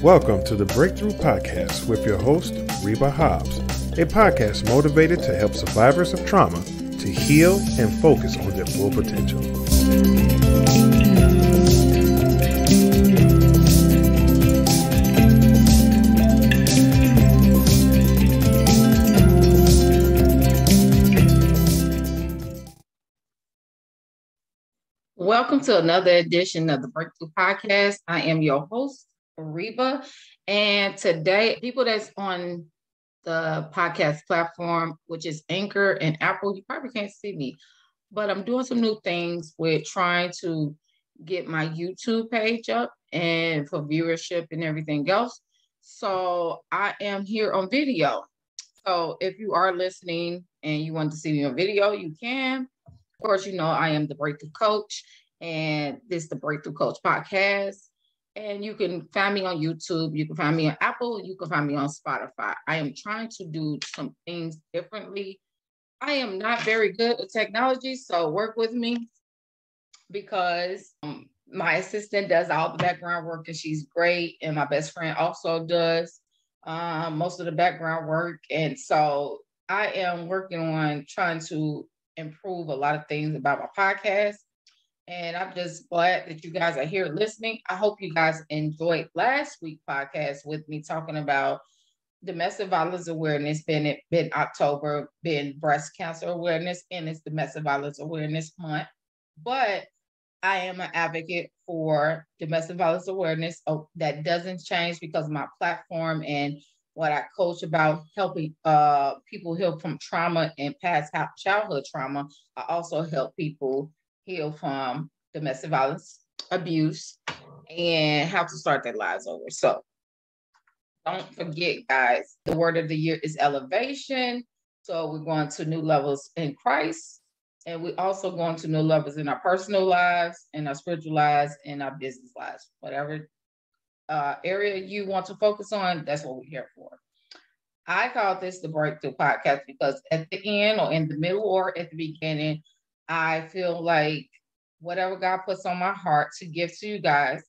Welcome to the Breakthrough Podcast with your host, Reba Hobbs, a podcast motivated to help survivors of trauma to heal and focus on their full potential. Welcome to another edition of the Breakthrough Podcast. I am your host, Reba, and today, people that's on the podcast platform, which is Anchor and Apple, you probably can't see me, but I'm doing some new things with trying to get my YouTube page up and for viewership and everything else. So I am here on video. So if you are listening and you want to see me on video, you can. Of course, you know, I am the Breakthrough Coach, and this is the Breakthrough Coach Podcast. And you can find me on YouTube. You can find me on Apple. You can find me on Spotify. I am trying to do some things differently. I am not very good with technology, so work with me because my assistant does all the background work, and she's great. And my best friend also does most of the background work. And so I am working on trying to improve a lot of things about my podcast. And I'm just glad that you guys are here listening. I hope you guys enjoyed last week's podcast with me talking about domestic violence awareness, been October, been breast cancer awareness, and it's domestic violence awareness month. But I am an advocate for domestic violence awareness. That doesn't change because of my platform and what I coach about helping people heal from trauma and past childhood trauma. I also help people heal from domestic violence, abuse, and how to start their lives over. So don't forget, guys, the word of the year is elevation. So we're going to new levels in Christ. And we're also going to new levels in our personal lives, in our spiritual lives, in our business lives, whatever area you want to focus on, that's what we're here for. I call this the Breakthrough Podcast because at the end or in the middle or at the beginning, I feel like whatever God puts on my heart to give to you guys,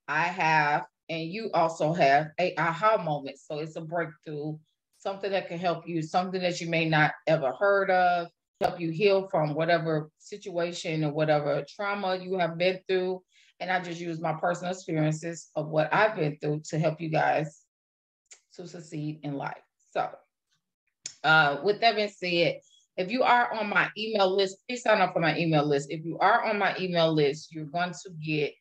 I have, and you also have a aha moment. So it's a breakthrough, something that can help you, something that you may not ever heard of, help you heal from whatever situation or whatever trauma you have been through. And I just use my personal experiences of what I've been through to help you guys to succeed in life. So with that being said, if you are on my email list, please sign up for my email list. If you are on my email list, you're going to get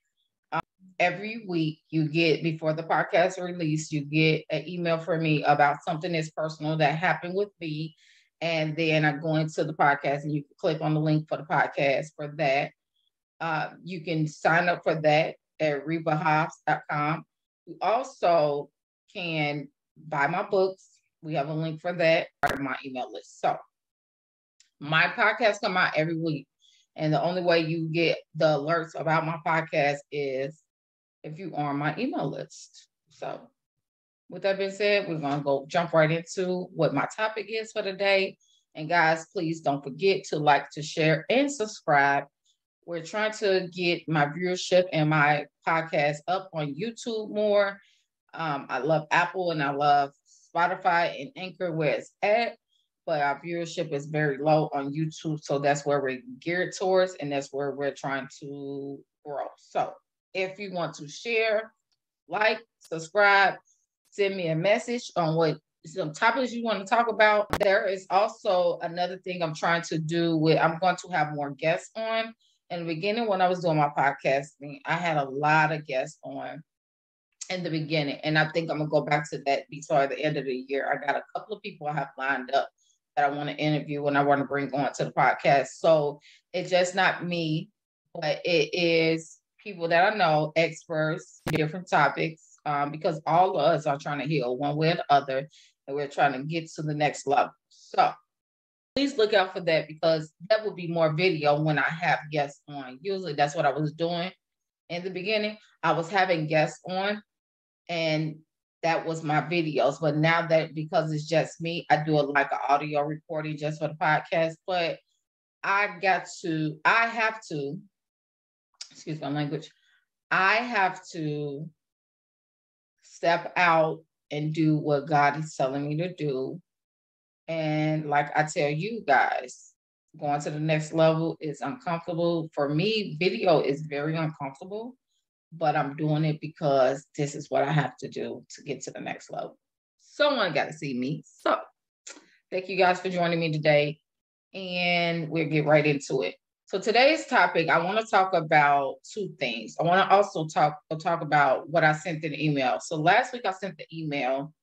every week, you get before the podcast release, you get an email from me about something that's personal that happened with me. And then I go into the podcast and you can click on the link for the podcast for that. You can sign up for that at rebahobbs.com. You also can buy my books. We have a link for that part of my email list. So my podcast come out every week. And the only way you get the alerts about my podcast is if you are on my email list. So with that being said, we're going to go jump right into what my topic is for the day. And guys, please don't forget to like, to share, and subscribe. We're trying to get my viewership and my podcast up on YouTube more. I love Apple and I love Spotify and Anchor where it's at, but our viewership is very low on YouTube. So that's where we're geared towards, and that's where we're trying to grow. So if you want to share, like, subscribe, send me a message on what some topics you want to talk about. There is also another thing I'm trying to do I'm going to have more guests on. In the beginning, when I was doing my podcasting, I had a lot of guests on in the beginning. And I think I'm going to go back to that before the end of the year. I got a couple of people I have lined up that I want to interview and I want to bring on to the podcast. So it's just not me, but it is people that I know, experts, different topics, because all of us are trying to heal one way or the other, and we're trying to get to the next level. So please look out for that because that will be more video when I have guests on. Usually that's what I was doing in the beginning. I was having guests on and that was my videos. But now that because it's just me, I do like an audio recording just for the podcast. But I have to, excuse my language, I have to step out and do what God is telling me to do. And like I tell you guys, going to the next level is uncomfortable. For me, video is very uncomfortable, but I'm doing it because this is what I have to do to get to the next level. Someone got to see me. So thank you guys for joining me today, and we'll get right into it. So today's topic, I want to talk about two things. I want to also talk about what I sent in the email. So last week I sent the email,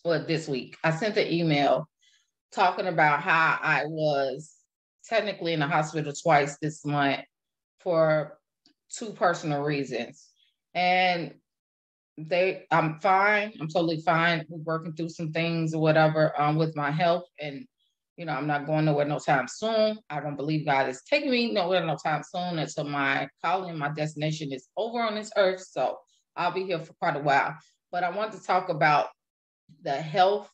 or this week I sent the email talking about how I was technically in the hospital twice this month for two personal reasons. And I'm fine. I'm totally fine. We're working through some things or whatever with my health. And, I'm not going nowhere no time soon. I don't believe God is taking me nowhere no time soon until my calling, my destination is over on this earth. So I'll be here for quite a while. But I want to talk about the health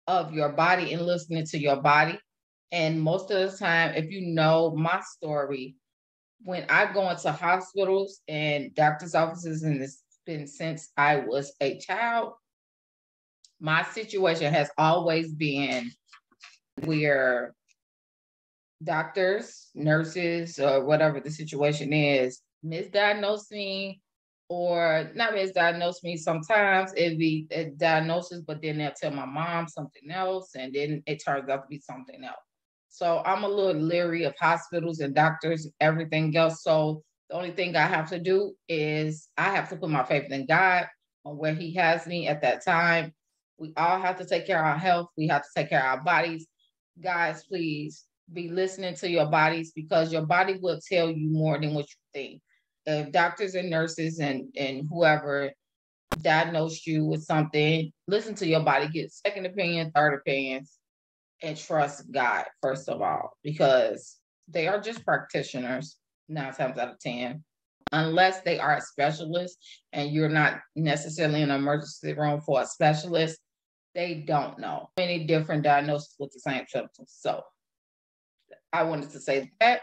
of your body and listening to your body. And most of the time, if you know my story, when I go into hospitals and doctor's offices, and it's been since I was a child, my situation has always been where doctors, nurses, or whatever the situation is, misdiagnose me, or not misdiagnose me. Sometimes it'd be a diagnosis, but then they'll tell my mom something else, and then it turns out to be something else. So I'm a little leery of hospitals and doctors, everything else. So the only thing I have to do is I have to put my faith in God on where He has me at that time. We all have to take care of our health. We have to take care of our bodies. Guys, please be listening to your bodies, because your body will tell you more than what you think. If doctors and nurses and whoever diagnosed you with something, listen to your body, get second opinion, third opinions, and trust God, first of all, because they are just practitioners 9 times out of 10. Unless they are a specialist and you're not necessarily in an emergency room for a specialist, they don't know many different diagnoses with the same symptoms. So I wanted to say that.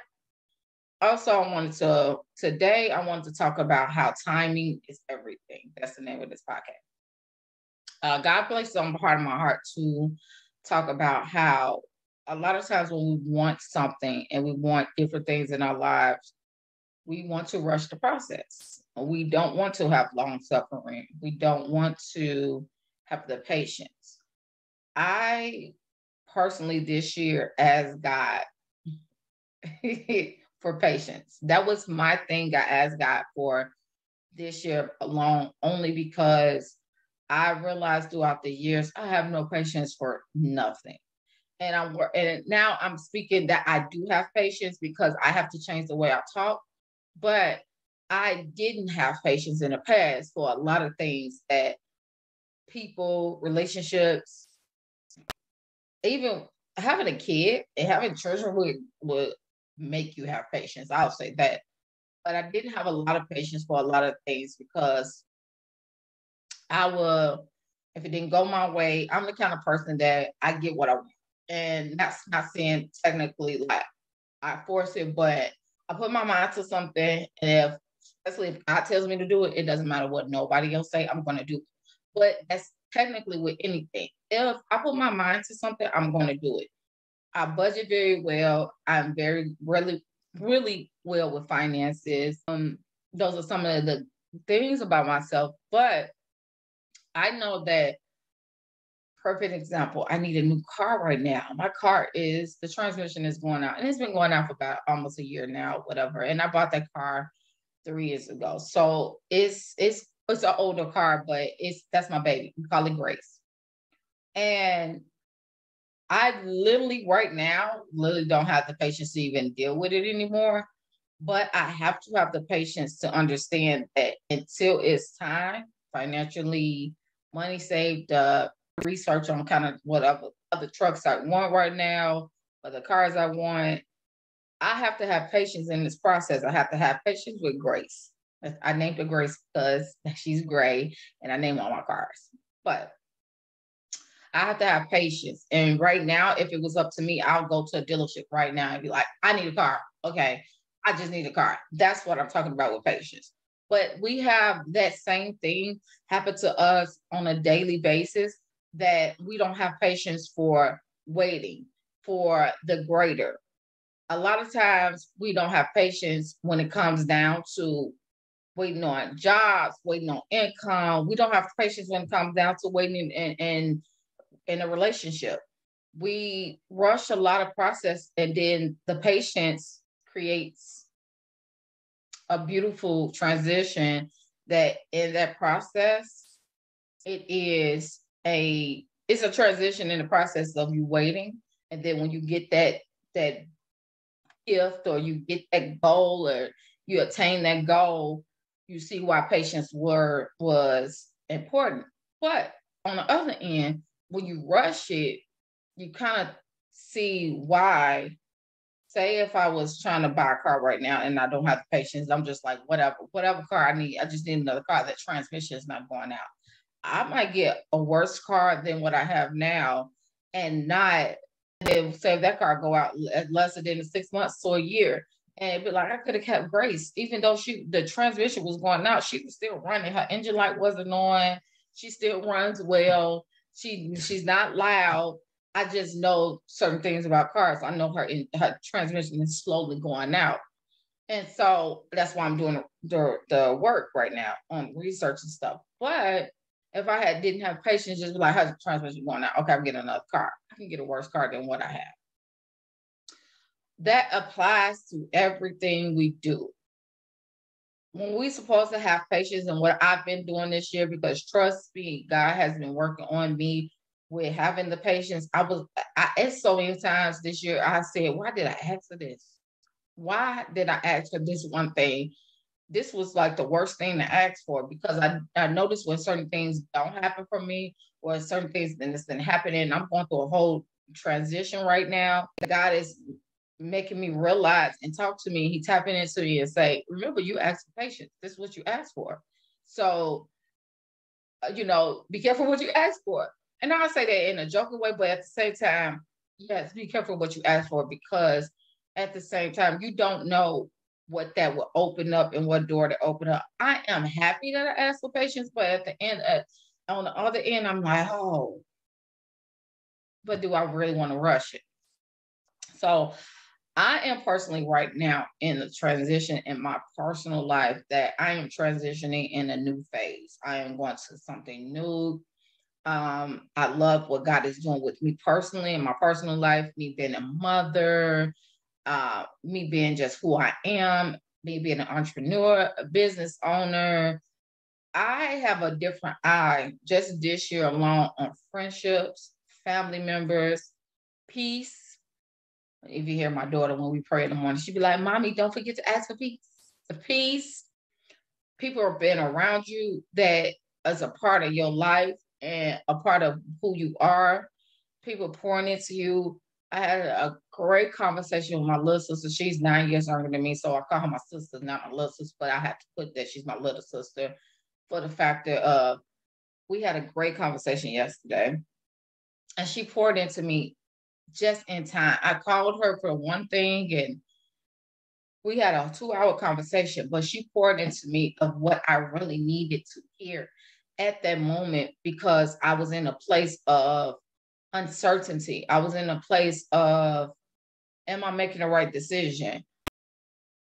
Also, today I wanted to talk about how timing is everything. That's the name of this podcast. God placed it on part of my heart to talk about how a lot of times when we want something and we want different things in our lives, we want to rush the process. We don't want to have long suffering. We don't want to have the patience. I personally this year asked God for patience. That was my thing I asked God for this year alone, only because I realized throughout the years I have no patience for nothing. And now I'm speaking that I do have patience because I have to change the way I talk. But I didn't have patience in the past for a lot of things that people, relationships, even having a kid and having children would make you have patience. I'll say that. But I didn't have a lot of patience for a lot of things because if it didn't go my way, I'm the kind of person that I get what I want. And that's not saying technically like I force it, but I put my mind to something, and especially if God tells me to do it, it doesn't matter what nobody else say, I'm going to do it. But that's technically with anything. If I put my mind to something, I'm going to do it. I budget very well. I'm really, really well with finances. Those are some of the things about myself. But I know that, perfect example, I need a new car right now. My car the transmission is going out, and it's been going out for about almost a year now, whatever. And I bought that car 3 years ago. So it's an older car, but that's my baby. We call it Grace. And I literally right now don't have the patience to even deal with it anymore. But I have to have the patience to understand that until it's time, financially, money saved up, research on kind of what other trucks I want right now, or the cars I want. I have to have patience in this process. I have to have patience with Grace. I named her Grace because she's gray, and I named all my cars. But I have to have patience. And right now, if it was up to me, I'll go to a dealership right now and be like, I need a car. Okay, I just need a car. That's what I'm talking about with patience. But we have that same thing happen to us on a daily basis, that we don't have patience for waiting for the greater. A lot of times we don't have patience when it comes down to waiting on jobs, waiting on income. We don't have patience when it comes down to waiting in a relationship. We rush a lot of process, and then the patience creates a beautiful transition, that in that process, it's a transition in the process of you waiting. And then when you get that gift, or you get that goal, or you attain that goal, you see why patience was important. But on the other end, when you rush it, you kind of see why. Say if I was trying to buy a car right now and I don't have the patience, I'm just like, whatever car I need, I just need another car. That transmission is not going out. I might get a worse car than what I have now, and not then say if that car go out less than 6 months to a year. And it'd be like, I could have kept Grace, even though the transmission was going out, she was still running. Her engine light wasn't on. She still runs well. She's not loud. I just know certain things about cars. I know her transmission is slowly going out. And so that's why I'm doing the work right now on research and stuff. But if I didn't have patience, just be like, how's the transmission going out? Okay, I'm getting another car. I can get a worse car than what I have. That applies to everything we do. When we're supposed to have patience, and what I've been doing this year, because trust me, God has been working on me with having the patience. It's so many times this year I said, why did I ask for this? Why did I ask for this one thing? This was like the worst thing to ask for, because I noticed when certain things don't happen for me, or certain things then it's been happening. I'm going through a whole transition right now. God is making me realize and talk to me. He tapping into me and say, remember, you asked for patience. This is what you asked for. So, be careful what you ask for. And I say that in a joking way, but at the same time, yes, be careful what you ask for, because at the same time, you don't know what that will open up and what door to open up. I am happy that I asked for patience, but at the end, on the other end, I'm like, oh, but do I really want to rush it? So I am personally right now in the transition in my personal life, that I am transitioning in a new phase. I am going to something new. I love what God is doing with me personally in my personal life, me being a mother, me being just who I am, me being an entrepreneur, a business owner. I have a different eye just this year alone on friendships, family members, peace. If you hear my daughter when we pray in the morning, she'd be like, Mommy, don't forget to ask for peace. The peace. People have been around you that is a part of your life and a part of who you are. People pouring into you. I had a great conversation with my little sister. She's 9 years younger than me, so I call her my sister, not my little sister, but I have to put that she's my little sister for the factor of we had a great conversation yesterday, and she poured into me just in time. I called her for one thing, and we had a 2-hour conversation, but she poured into me of what I really needed to hear at that moment, because I was in a place of uncertainty. I was in a place of, am I making the right decision?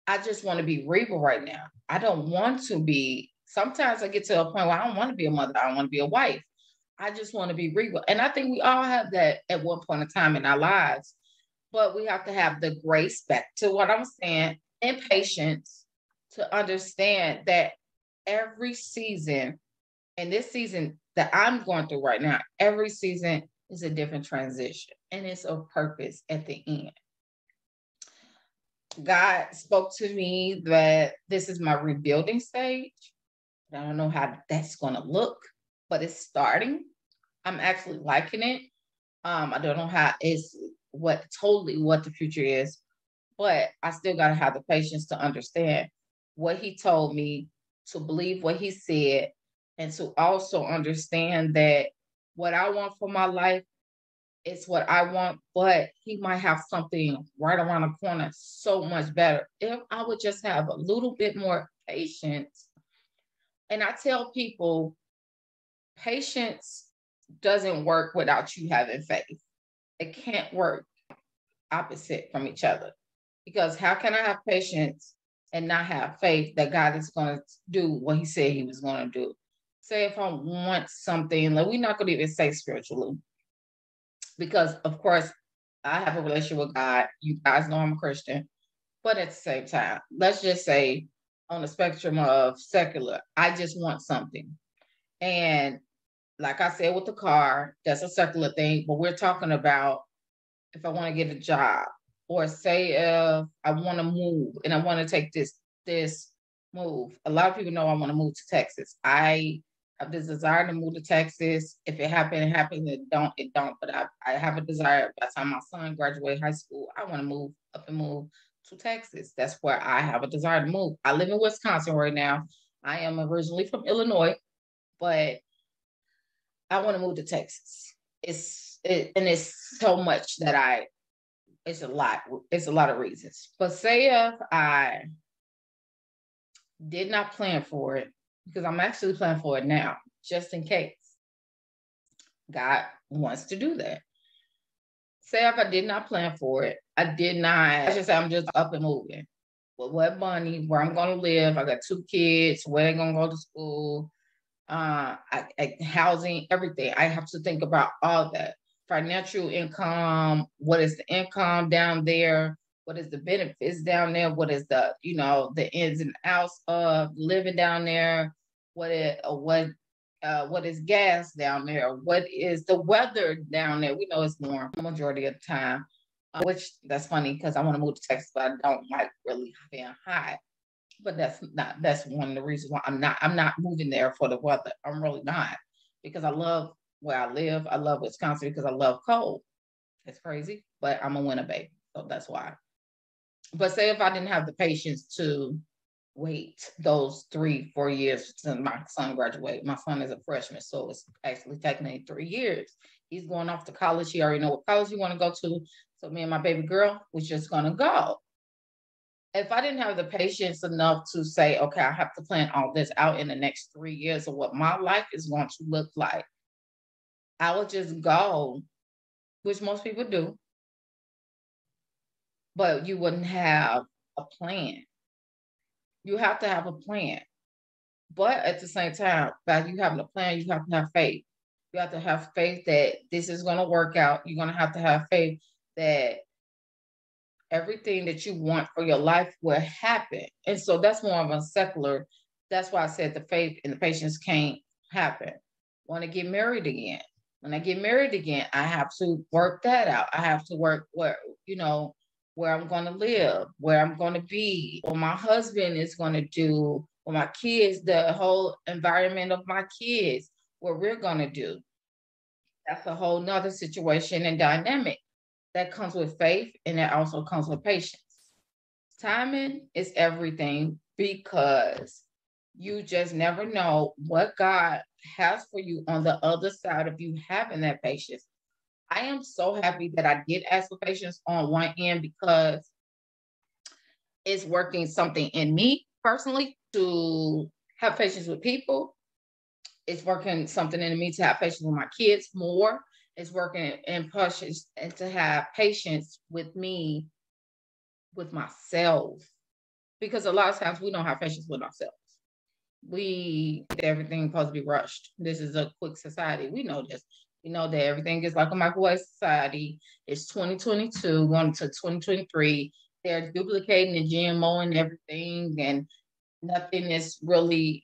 I just want to be Reba right now. I don't want to be, sometimes I get to a point where I don't want to be a mother. I don't want to be a wife. I just want to be Reba. And I think we all have that at one point in time in our lives, but we have to have the grace, back to what I'm saying, and patience to understand that every season, and this season that I'm going through right now, every season is a different transition, and it's a purpose at the end. God spoke to me that this is my rebuilding stage. I don't know how that's going to look, but it's starting. I'm actually liking it. I don't know how it's what the future is, but I still got to have the patience to understand what he told me, to believe what he said, and to also understand that what I want for my life is what I want, but he might have something right around the corner so much better. If I would just have a little bit more patience And I tell people, patience doesn't work without you having faith. It can't work opposite from each other. Because how can I have patience and not have faith that God is going to do what he said he was going to do? Say if I want something, like, we're not going to even say spiritually, because of course I have a relationship with God. You guys know I'm a Christian, but at the same time, let's just say on the spectrum of secular, I just want something. And like I said with the car, that's a secular thing, but we're talking about if I want to get a job, or say if I want to move and I want to take this move. A lot of people know I want to move to Texas. I have this desire to move to Texas. If it happens, it happens. It don't. But I have a desire. By the time my son graduates high school, I want to move up and move to Texas. That's where I have a desire to move. I live in Wisconsin right now. I am originally from Illinois, but I want to move to Texas. And it's so much that it's a lot of reasons. But say if I did not plan for it, because I'm actually planning for it now, just in case God wants to do that. Say if I did not plan for it, I should say I'm just up and moving. With what money, where I'm going to live, I got 2 kids, where they're going to go to school, housing, everything. I have to think about all that. Financial income, what is the income down there? What is the benefits down there? What is the, the ins and outs of living down there? What is gas down there? What is the weather down there? We know it's warm the majority of the time, which that's funny because I want to move to Texas, but I don't like really being hot. But that's one of the reasons why I'm not moving there for the weather. I'm really not, because I love where I live. I love Wisconsin because I love cold. It's crazy, but I'm a winter baby, so that's why. But say if I didn't have the patience to wait those 3-4 years since my son graduated. My son is a freshman, so it's actually technically 3 years. He's going off to college. He already know what college he want to go to. So me and my baby girl was just going to go. If I didn't have the patience enough to say, okay, I have to plan all this out in the next 3 years of what my life is going to look like, I would just go, which most people do, but you wouldn't have a plan. You have to have a plan. But at the same time, by you having a plan, you have to have faith. You have to have faith that this is going to work out. You're going to have faith that everything that you want for your life will happen. And so that's more of a secular. That's why I said the faith and the patience can't happen. Want to get married again. When I get married again, I have to work that out. I have to work where I'm going to live, where I'm going to be, what my husband is going to do, what my kids, the whole environment of my kids, what we're going to do. That's a whole nother situation and dynamic. That comes with faith, and that also comes with patience. Timing is everything, because you just never know what God has for you on the other side of you having that patience. I am so happy that I did ask for patience on one end, because it's working something in me personally to have patience with people. It's working something in me to have patience with my kids more. It's working in patience and to have patience with me, with myself, because a lot of times we don't have patience with ourselves. Everything supposed to be rushed. This is a quick society. We know this. We know that everything is like a microwave society. It's 2022 going to 2023. They're duplicating the GMO and everything, and nothing is really,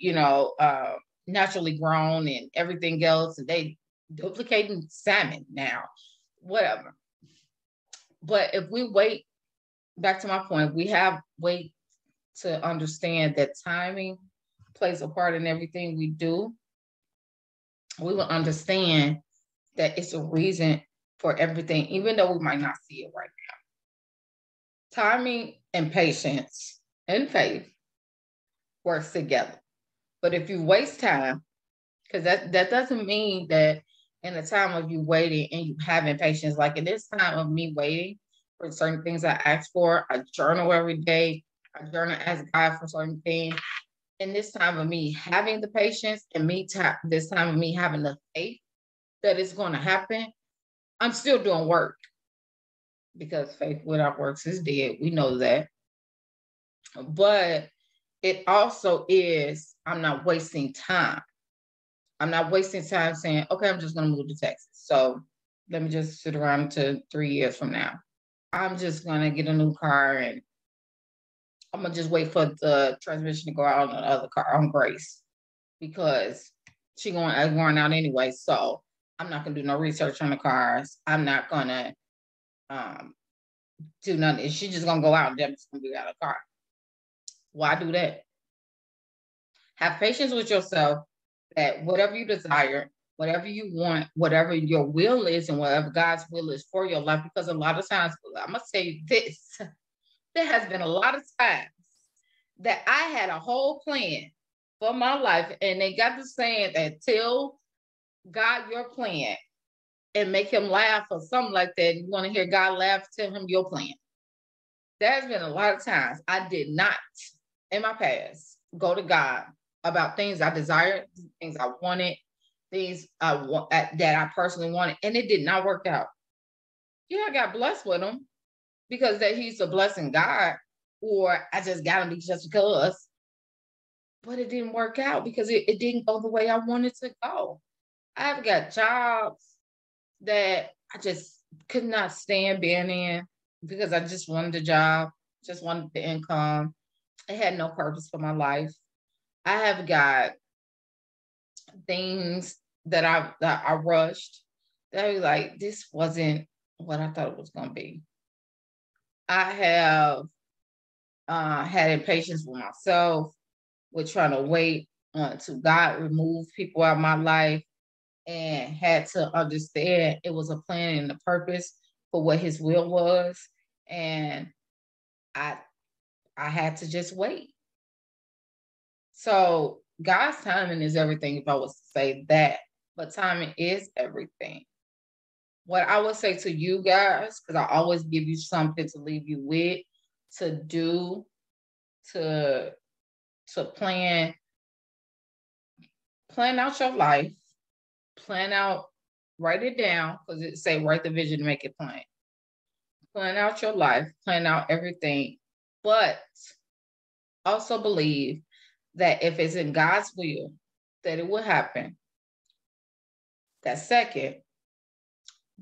naturally grown and everything else. And they duplicating salmon now, whatever. But if we wait, back to my point, we have wait to understand that timing plays a part in everything we do. We will understand that it's a reason for everything, even though we might not see it right now. Timing and patience and faith works together. But if you waste time, because that doesn't mean that in the time of you waiting and you having patience, like in this time of me waiting for certain things I ask for, I journal every day. I journal, ask God for certain things. in this time of me having the patience and this time of me having the faith that it's going to happen, I'm still doing work, because faith without works is dead. We know that. But it also is, I'm not wasting time. I'm not wasting time saying, okay, I'm just going to move to Texas. So let me just sit around until 3 years from now. I'm just going to get a new car and I'm going to just wait for the transmission to go out on the other car on Grace, because she's going out anyway. So I'm not going to do no research on the cars. I'm not going to do nothing. She's just going to go out and just going to be out of the car. Why do that? Have patience with yourself, that whatever you desire, whatever you want, whatever your will is, and whatever God's will is for your life. Because a lot of times, I must say this, there has been a lot of times that I had a whole plan for my life, and they got to saying that tell God your plan and make him laugh or something like that. You want to hear God laugh, tell him your plan. There's been a lot of times I did not, in my past, go to God about things I desired, things I wanted, things that I personally wanted, and it did not work out. Yeah, I got blessed with him because that he's a blessing God, or I just got him just because. But it didn't work out because it didn't go the way I wanted to go. I've got jobs that I just could not stand being in because I just wanted a job, just wanted the income. It had no purpose for my life. I have got things that I rushed. That was like, this wasn't what I thought it was going to be. I have had impatience with myself, with trying to wait until God remove people out of my life, and had to understand it was a plan and a purpose for what his will was. And I had to just wait. So God's timing is everything, if I was to say that, but timing is everything. What I would say to you guys, because I always give you something to leave you with, to do, to plan out your life, write it down, because it say write the vision to make it plain. Plan out your life, plan out everything, but also believe that if it's in God's will, that it will happen. That's second.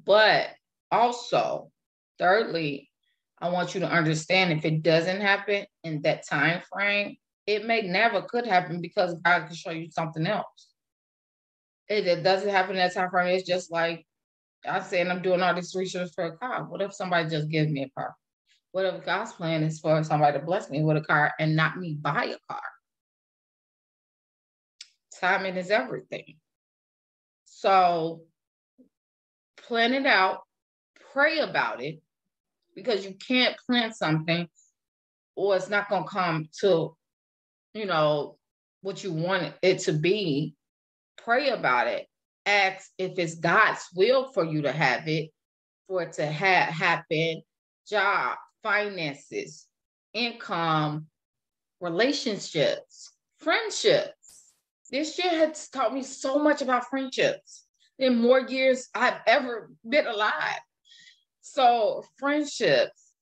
But also, thirdly, I want you to understand if it doesn't happen in that time frame, it may never could happen because God can show you something else. If it doesn't happen in that time frame, it's just like I said, I'm doing all this research for a car. What if somebody just gives me a car? What if God's plan is for somebody to bless me with a car and not me buy a car? Timing is everything. So plan it out, pray about it, because you can't plan something or it's not going to come to, what you want it to be. Pray about it. Ask if it's God's will for you to have it, for it to happen. Job, finances, income, relationships, friendships. This year has taught me so much about friendships in more years I've ever been alive. So friendships,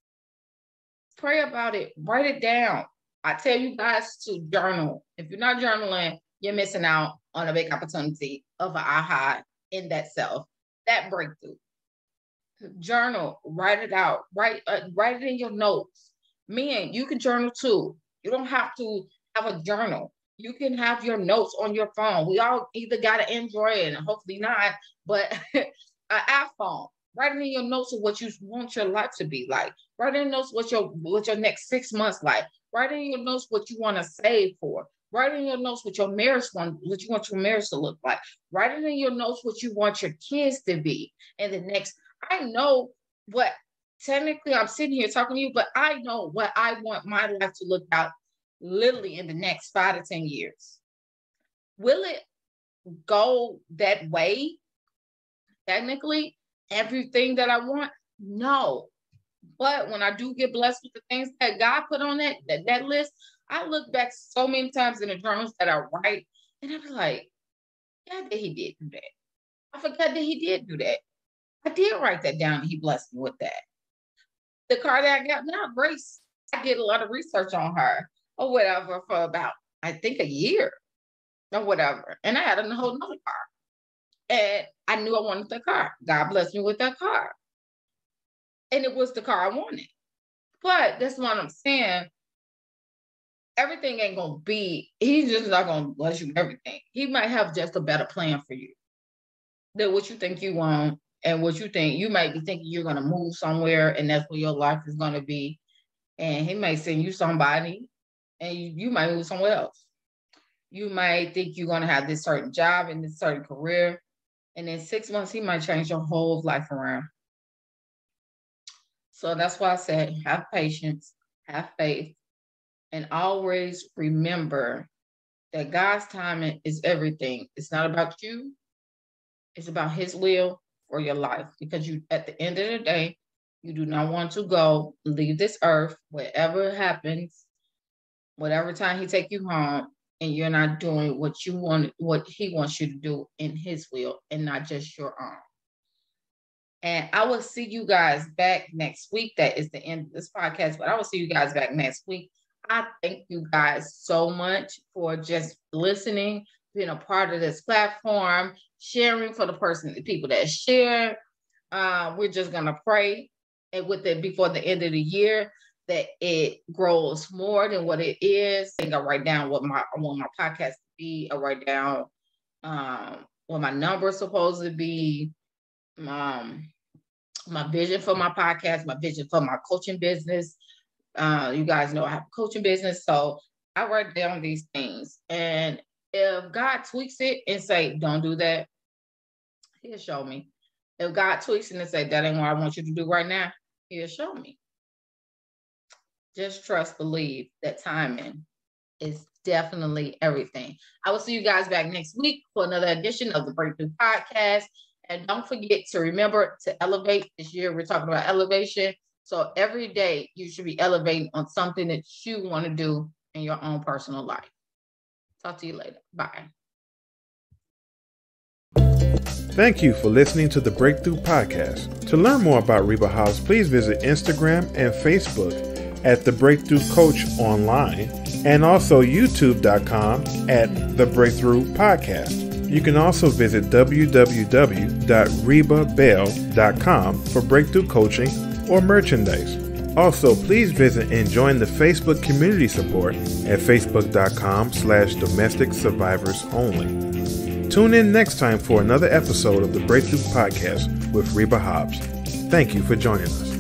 pray about it, write it down. I tell you guys to journal. If you're not journaling, you're missing out on a big opportunity of an aha in that self, that breakthrough. Journal, write it out, write it in your notes. Men, you can journal too. You don't have to have a journal. You can have your notes on your phone. We all either got an Android and hopefully not, but an iPhone. Write in your notes of what you want your life to be like. Write in notes what your next 6 months like. Write in your notes what you want to save for. Write in your notes what you want your marriage to look like. Write in your notes what you want your kids to be in the next. I know what, technically I'm sitting here talking to you, but I know what I want my life to look out literally in the next 5 to 10 years. Will it go that way? Technically, everything that I want? No. But when I do get blessed with the things that God put on that list, I look back so many times in the journals that I write, and I be like, yeah, that he did do that. I forgot that he did do that. I did write that down, and he blessed me with that. The car that I got now, Grace, I did a lot of research on her or whatever for about, I think, a year or whatever. And I had a whole nother car. And I knew I wanted that car. God blessed me with that car. And it was the car I wanted. But that's what I'm saying. Everything ain't going to be, he's just not going to bless you with everything. He might have just a better plan for you than what you think you want and what you think. You might be thinking you're going to move somewhere and that's where your life is going to be. And he might send you somebody and you might move somewhere else. You might think you're going to have this certain job and this certain career. And in 6 months, he might change your whole life around. So that's why I said, have patience, have faith, and always remember that God's timing is everything. It's not about you. It's about his will for your life. Because you, at the end of the day, you do not want to go leave this earth, whatever happens, whatever time he take you home, and you're not doing what you want, what he wants you to do in his will and not just your own. And I will see you guys back next week. That is the end of this podcast, but I will see you guys back next week. I thank you guys so much for just listening, being a part of this platform, sharing for the people that share. We're just going to pray and with it before the end of the year that it grows more than what it is. I think I write down what I want my podcast to be. I write down what my number is supposed to be. My vision for my podcast, my vision for my coaching business. You guys know I have a coaching business, so I write down these things. And if God tweaks it and say, don't do that, he'll show me. If God tweaks it and say, that ain't what I want you to do right now, he'll show me. Just trust, believe that timing is definitely everything. I will see you guys back next week for another edition of the Breakthrough Podcast. And don't forget to remember to elevate. This year, we're talking about elevation. So every day you should be elevating on something that you want to do in your own personal life. Talk to you later. Bye. Thank you for listening to the Breakthrough Podcast. To learn more about Reba Hobbs, please visit Instagram and Facebook at The Breakthrough Coach Online and also youtube.com at The Breakthrough Podcast. You can also visit www.rebabell.com for breakthrough coaching or merchandise. Also, please visit and join the Facebook community support at facebook.com/domestic survivors only. Tune in next time for another episode of the Breakthrough Podcast with Reba Hobbs. Thank you for joining us.